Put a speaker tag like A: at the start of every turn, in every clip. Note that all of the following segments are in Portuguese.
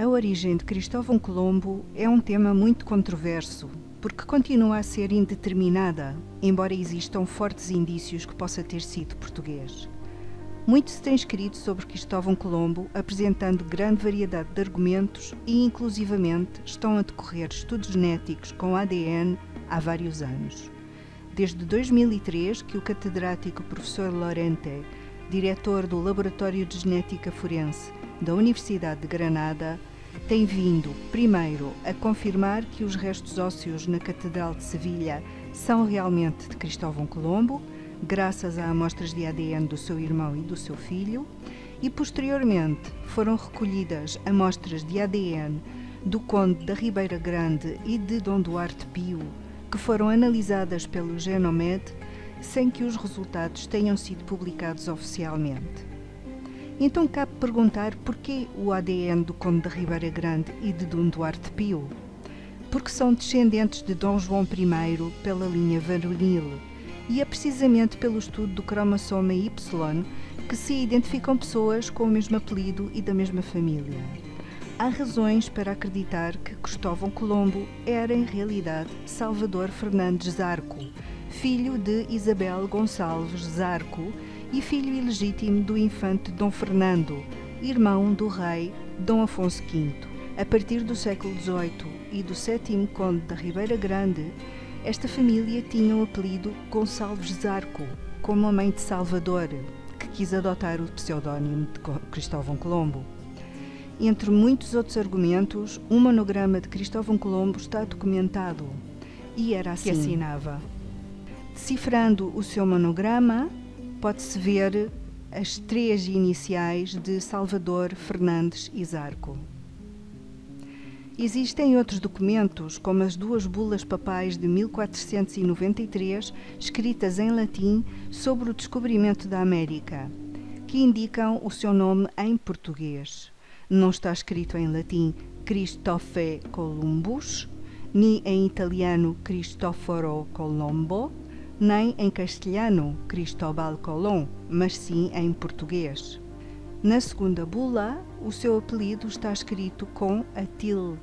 A: A origem de Cristóvão Colombo é um tema muito controverso, porque continua a ser indeterminada, embora existam fortes indícios que possa ter sido português. Muito se tem escrito sobre Cristóvão Colombo, apresentando grande variedade de argumentos e, inclusivamente, estão a decorrer estudos genéticos com ADN há vários anos. Desde 2003 que o catedrático professor Lorente, diretor do Laboratório de Genética Forense da Universidade de Granada, tem vindo, primeiro, a confirmar que os restos ósseos na Catedral de Sevilha são realmente de Cristóvão Colombo, graças a amostras de ADN do seu irmão e do seu filho, e posteriormente foram recolhidas amostras de ADN do Conde da Ribeira Grande e de Dom Duarte Pio, que foram analisadas pelo Genomed, sem que os resultados tenham sido publicados oficialmente. Então cabe perguntar porquê o ADN do Conde da Ribeira Grande e de Dom Duarte Pio? Porque são descendentes de Dom João I pela linha varonil, e é precisamente pelo estudo do cromossoma Y que se identificam pessoas com o mesmo apelido e da mesma família. Há razões para acreditar que Cristóvão Colombo era em realidade Salvador Fernandes Zarco, filho de Isabel Gonçalves Zarco e filho ilegítimo do infante Dom Fernando, irmão do rei Dom Afonso V. A partir do século XVIII e do 7º Conde da Ribeira Grande, esta família tinha o apelido Gonçalves Zarco, como a mãe de Salvador, que quis adotar o pseudónimo de Cristóvão Colombo. Entre muitos outros argumentos, um monograma de Cristóvão Colombo está documentado, e era assim que assinava. Decifrando o seu monograma, pode-se ver as 3 iniciais de Salvador Fernandes e Zarco. Existem outros documentos, como as 2 bulas papais de 1493, escritas em latim sobre o descobrimento da América, que indicam o seu nome em português. Não está escrito em latim Christophe Columbus, nem em italiano Cristoforo Colombo, nem em castelhano Cristóbal Colón, mas sim em português. Na segunda bula, o seu apelido está escrito com a tilde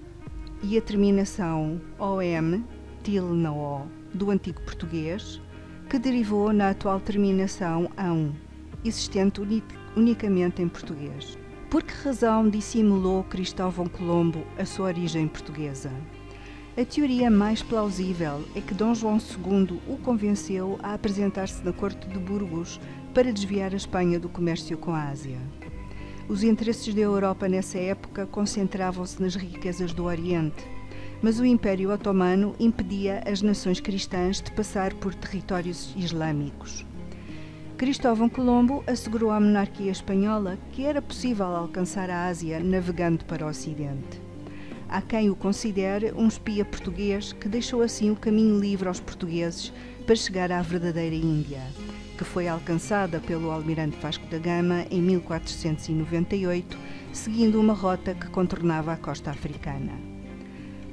A: e a terminação OM, til na O, do antigo português, que derivou na atual terminação ão, existente unicamente em português. Por que razão dissimulou Cristóvão Colombo a sua origem portuguesa? A teoria mais plausível é que Dom João II o convenceu a apresentar-se na corte de Burgos para desviar a Espanha do comércio com a Ásia. Os interesses da Europa nessa época concentravam-se nas riquezas do Oriente, mas o Império Otomano impedia as nações cristãs de passar por territórios islâmicos. Cristóvão Colombo assegurou à monarquia espanhola que era possível alcançar a Ásia navegando para o Ocidente. Há quem o considere um espia português que deixou assim o caminho livre aos portugueses para chegar à verdadeira Índia, que foi alcançada pelo almirante Vasco da Gama em 1498, seguindo uma rota que contornava a costa africana.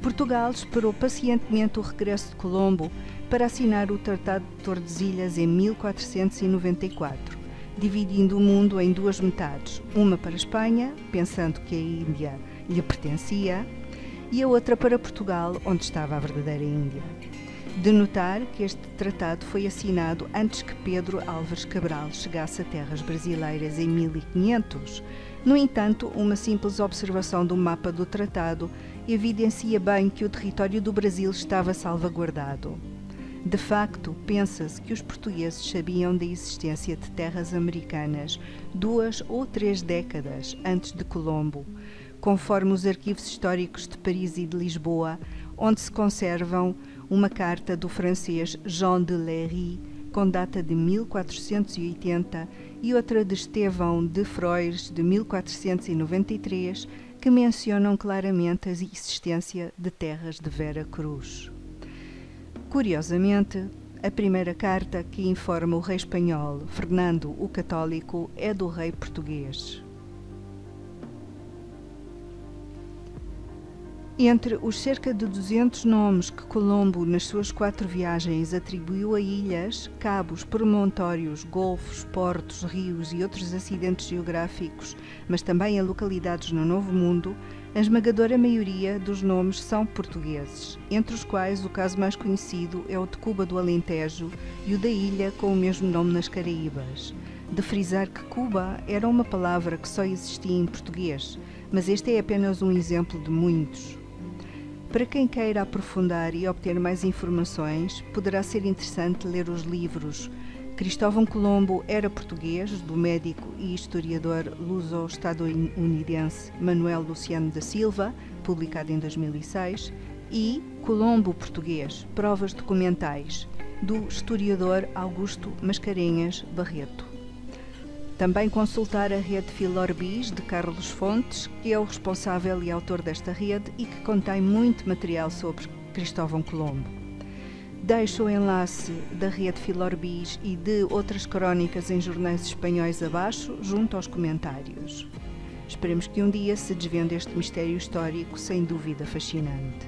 A: Portugal esperou pacientemente o regresso de Colombo para assinar o Tratado de Tordesilhas em 1494, dividindo o mundo em 2 metades, uma para a Espanha, pensando que a Índia lhe pertencia, e a outra para Portugal, onde estava a verdadeira Índia. De notar que este tratado foi assinado antes que Pedro Álvares Cabral chegasse a terras brasileiras em 1500. No entanto, uma simples observação do mapa do tratado evidencia bem que o território do Brasil estava salvaguardado. De facto, pensa-se que os portugueses sabiam da existência de terras americanas 2 ou 3 décadas antes de Colombo, conforme os arquivos históricos de Paris e de Lisboa, onde se conservam uma carta do francês Jean de Léry, com data de 1480, e outra de Estevão de Froires, de 1493, que mencionam claramente a existência de terras de Vera Cruz. Curiosamente, a primeira carta que informa o rei espanhol, Fernando o Católico, é do rei português. Entre os cerca de 200 nomes que Colombo, nas suas 4 viagens, atribuiu a ilhas, cabos, promontórios, golfos, portos, rios e outros acidentes geográficos, mas também a localidades no Novo Mundo, A esmagadora maioria dos nomes são portugueses, entre os quais o caso mais conhecido é o de Cuba do Alentejo e o da ilha com o mesmo nome nas Caraíbas. De frisar que Cuba era uma palavra que só existia em português, mas este é apenas um exemplo de muitos. Para quem queira aprofundar e obter mais informações, poderá ser interessante ler os livros Cristóvão Colombo era português, do médico e historiador luso-estadunidense Manuel Luciano da Silva, publicado em 2006, e Colombo Português, provas documentais, do historiador Augusto Mascarenhas Barreto. Também consultar a rede Filorbis, de Carlos Fontes, que é o responsável e autor desta rede e que contém muito material sobre Cristóvão Colombo. Deixo o enlace da rede Filorbis e de outras crónicas em jornais espanhóis abaixo, junto aos comentários. Esperemos que um dia se desvende este mistério histórico sem dúvida fascinante.